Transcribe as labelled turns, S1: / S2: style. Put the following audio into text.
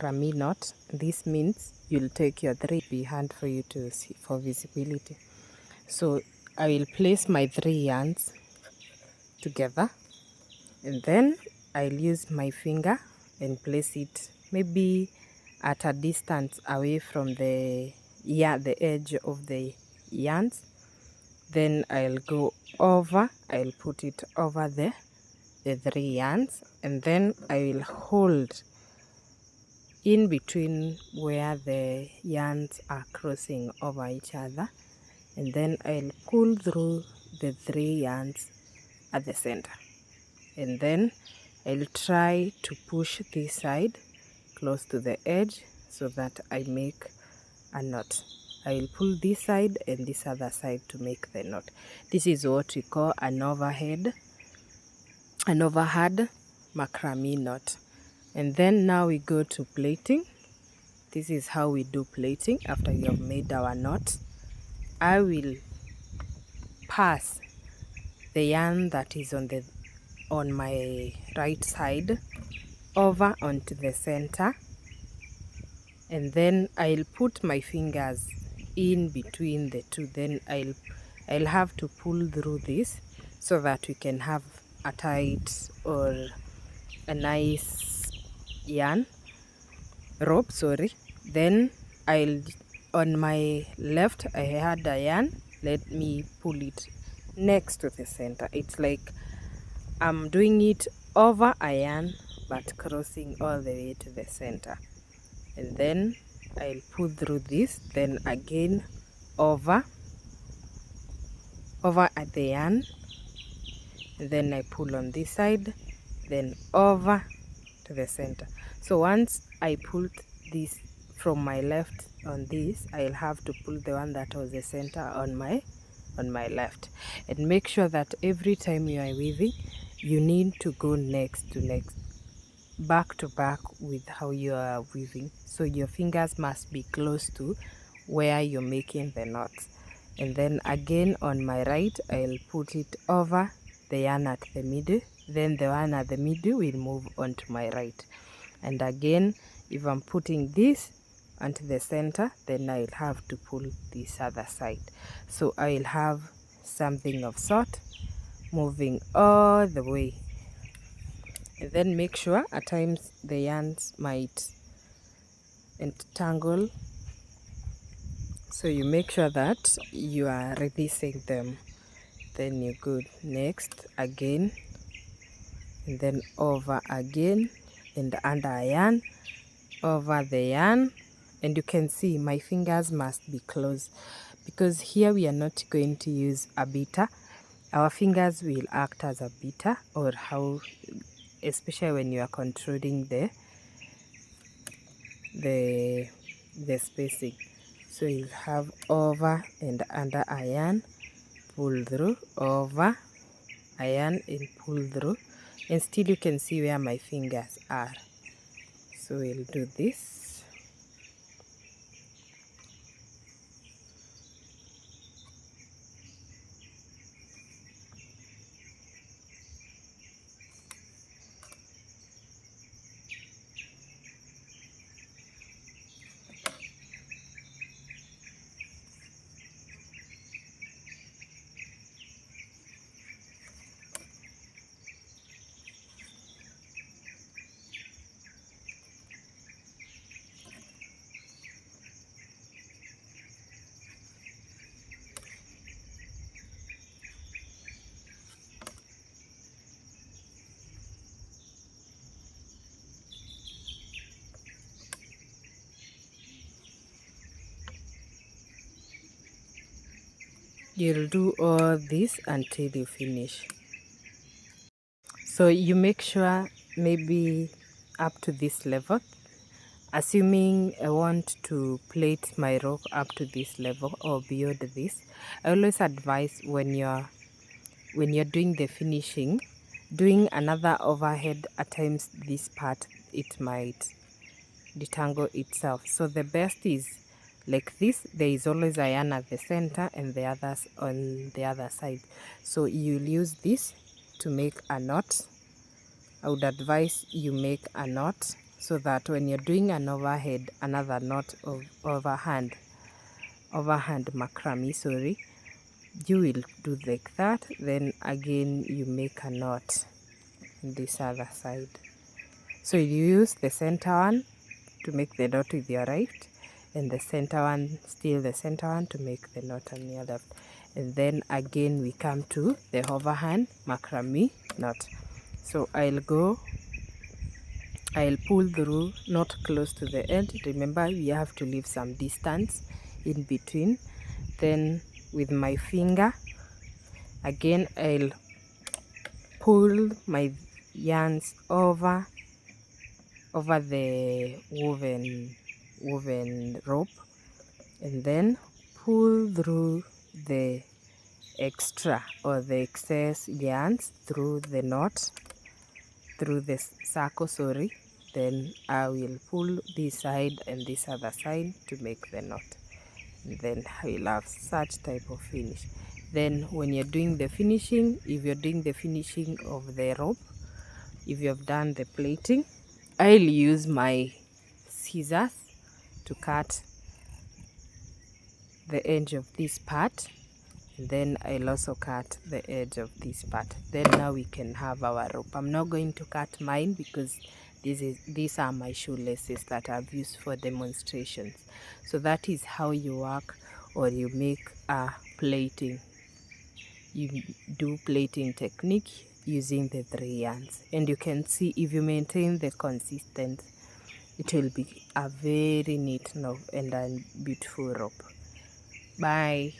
S1: macrame knot. This means you'll take your 3 behind for you to see for visibility. So I will place my 3 yarns together, and then I'll use my finger and place it maybe at a distance away from the edge of the yarns. Then I'll go over, I'll put it over the 3 yarns, and then I will hold in between where the yarns are crossing over each other, and then I'll pull through the 3 yarns at the center, and then I'll try to push this side close to the edge so that I make a knot. I will pull this side and this other side to make the knot. This is what we call an overhead macrame knot. And then now we go to plaiting. This is how we do plaiting after we have made our knot. I will pass the yarn that is on my right side over onto the center, and then I'll put my fingers in between the two. Then I'll have to pull through this so that we can have a tight or a nice rope. Then on my left I had a yarn. Let me pull it next to the center. It's like I'm doing it over a yarn but crossing all the way to the center, and then I'll pull through this, then again over at the yarn, and then I pull on this side, then over to the center. So once I pulled this from my left on this, I'll have to pull the one that was the center on my left. And make sure that every time you are weaving, you need to go next to next, back to back with how you are weaving. So your fingers must be close to where you're making the knots. And then again on my right, I'll put it over the yarn at the middle. Then the one at the middle will move onto my right. And again, if I'm putting this onto the center, then I'll have to pull this other side. So I'll have something of sort moving all the way. And then make sure at times the yarns might entangle, so you make sure that you are releasing them. Then you go next again, and then over again, and under a yarn, over the yarn. And you can see my fingers must be close, because here we are not going to use a beater. Our fingers will act as a beater, or how, especially when you are controlling the spacing. So you'll have over and under a yarn, pull through, over a yarn and pull through, and still you can see where my fingers are. So we'll do this. You'll do all this until you finish. So you make sure maybe up to this level, assuming I want to plait my rope up to this level or beyond this. I always advise when you're doing the finishing, doing another overhead, at times this part it might detangle itself. So the best is like this. There is always a yarn at the center and the others on the other side. So you'll use this to make a knot. I would advise you make a knot so that when you're doing an overhead, another knot of overhand macrame, sorry, you will do like that. Then again you make a knot on this other side. So you use the center one to make the knot with your right, and the center one, still the center one, to make the knot on your left. And then again we come to the overhand macrame knot. So I'll pull through, not close to the end. Remember, we have to leave some distance in between. Then with my finger, again I'll pull my yarns over the woven rope, and then pull through the extra or the excess yarns through the knot, through the circle, sorry. Then I will pull this side and this other side to make the knot, and then I will have such type of finish. Then when you're doing the finishing, if you're doing the finishing of the rope, if you have done the plaiting, I'll use my scissors to cut the edge of this part, and then I'll also cut the edge of this part. Then now we can have our rope. I'm not going to cut mine because these are my shoelaces that I've used for demonstrations. So that is how you work, or you make a plaiting. You do plaiting technique using the 3 yarns, and you can see if you maintain the consistency, it will be a very neat and a beautiful rope. Bye.